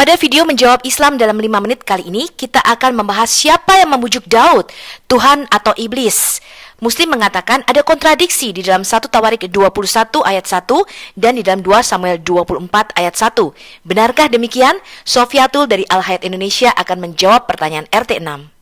Pada video menjawab Islam dalam 5 menit kali ini, kita akan membahas siapa yang memujuk Daud, Tuhan atau iblis. Muslim mengatakan ada kontradiksi di dalam 1 Tawarik 21 ayat 1 dan di dalam 2 Samuel 24 ayat 1. Benarkah demikian? Sofiatul dari Al-Hayat Indonesia akan menjawab pertanyaan RT6.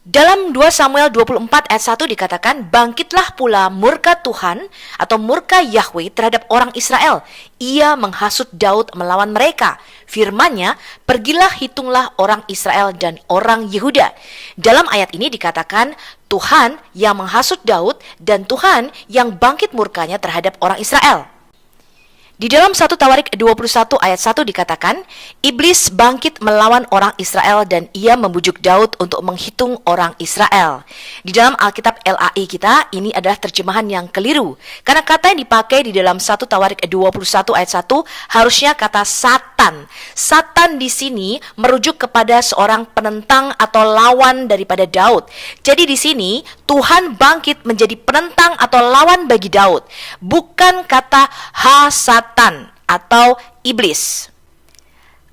Dalam 2 Samuel 24 ayat 1 dikatakan, bangkitlah pula murka Tuhan atau murka Yahweh terhadap orang Israel. Ia menghasut Daud melawan mereka. Firman-Nya, pergilah hitunglah orang Israel dan orang Yehuda. Dalam ayat ini dikatakan, Tuhan yang menghasut Daud dan Tuhan yang bangkit murkanya terhadap orang Israel. Di dalam 1 Tawarik 21 ayat 1 dikatakan, iblis bangkit melawan orang Israel dan ia membujuk Daud untuk menghitung orang Israel. Di dalam Alkitab LAI kita, ini adalah terjemahan yang keliru. Karena kata yang dipakai di dalam 1 Tawarik 21 ayat 1 harusnya kata Satan. Satan di sini merujuk kepada seorang penentang atau lawan daripada Daud. Jadi di sini Tuhan bangkit menjadi penentang atau lawan bagi Daud. Bukan kata Satan atau iblis.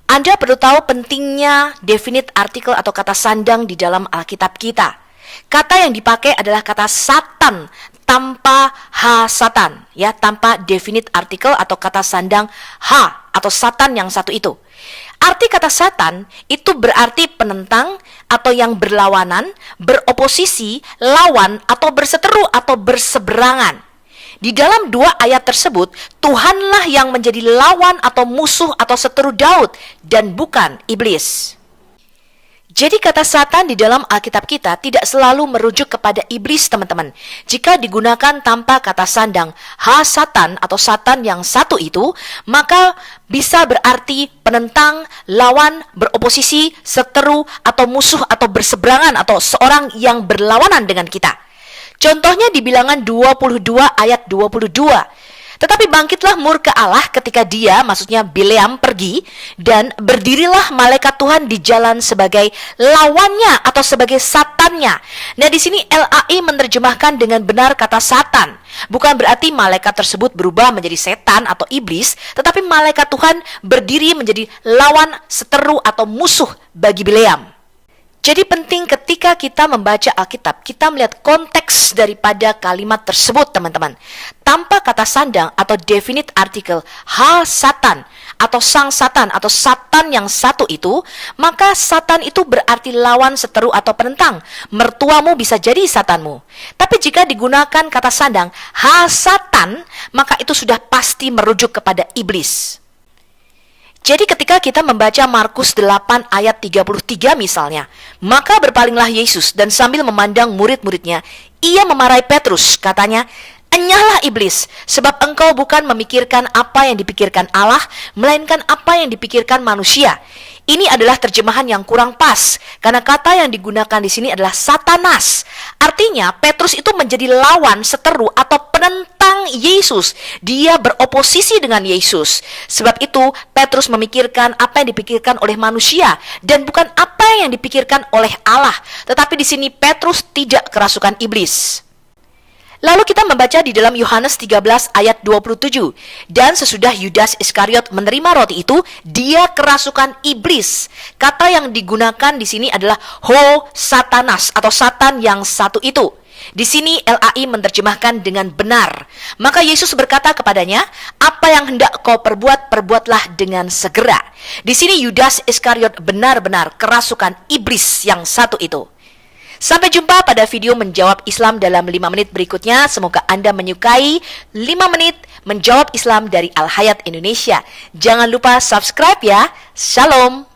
Anda perlu tahu pentingnya definite artikel atau kata sandang di dalam Alkitab kita. Kata yang dipakai adalah kata Satan tanpa Satan, ya, tanpa definite artikel atau kata sandang atau Satan yang satu itu. Arti kata Satan itu berarti penentang atau yang berlawanan, beroposisi, lawan atau berseteru atau berseberangan. Di dalam 2 ayat tersebut, Tuhanlah yang menjadi lawan atau musuh atau seteru Daud dan bukan iblis. Jadi kata Satan di dalam Alkitab kita tidak selalu merujuk kepada iblis, teman-teman. Jika digunakan tanpa kata sandang Satan atau Satan yang satu itu, maka bisa berarti penentang, lawan, beroposisi, seteru, atau musuh atau berseberangan atau seorang yang berlawanan dengan kita. Contohnya di Bilangan 22 ayat 22. Tetapi bangkitlah murka Allah ketika dia, maksudnya Bileam, pergi, dan berdirilah malaikat Tuhan di jalan sebagai lawannya atau sebagai satannya. Nah, di sini LAI menerjemahkan dengan benar kata Satan. Bukan berarti malaikat tersebut berubah menjadi setan atau iblis, tetapi malaikat Tuhan berdiri menjadi lawan, seteru atau musuh bagi Bileam. Jadi penting ketika kita membaca Alkitab, kita melihat konteks daripada kalimat tersebut, teman-teman. Tanpa kata sandang atau definite artikel Satan atau sang Satan atau Satan yang satu itu, maka Satan itu berarti lawan, seteru atau penentang. Mertuamu bisa jadi Satanmu. Tapi jika digunakan kata sandang Satan, maka itu sudah pasti merujuk kepada iblis. Jadi ketika kita membaca Markus 8 ayat 33 misalnya, maka berpalinglah Yesus dan sambil memandang murid-muridnya, ia memarahi Petrus, katanya, enyahlah iblis, sebab engkau bukan memikirkan apa yang dipikirkan Allah, melainkan apa yang dipikirkan manusia. Ini adalah terjemahan yang kurang pas, karena kata yang digunakan di sini adalah Satanas. Artinya, Petrus itu menjadi lawan, seteru, atau penentang Yesus. Dia beroposisi dengan Yesus. Sebab itu, Petrus memikirkan apa yang dipikirkan oleh manusia, dan bukan apa yang dipikirkan oleh Allah. Tetapi di sini Petrus tidak kerasukan iblis. Lalu kita membaca di dalam Yohanes 13 ayat 27. Dan sesudah Yudas Iskariot menerima roti itu, dia kerasukan iblis. Kata yang digunakan di sini adalah Satanas atau Satan yang satu itu. Di sini LAI menerjemahkan dengan benar. Maka Yesus berkata kepadanya, apa yang hendak kau perbuat, perbuatlah dengan segera. Di sini Yudas Iskariot benar-benar kerasukan iblis yang satu itu. Sampai jumpa pada video menjawab Islam dalam 5 menit berikutnya. Semoga Anda menyukai 5 menit menjawab Islam dari Al-Hayat Indonesia. Jangan lupa subscribe ya. Shalom.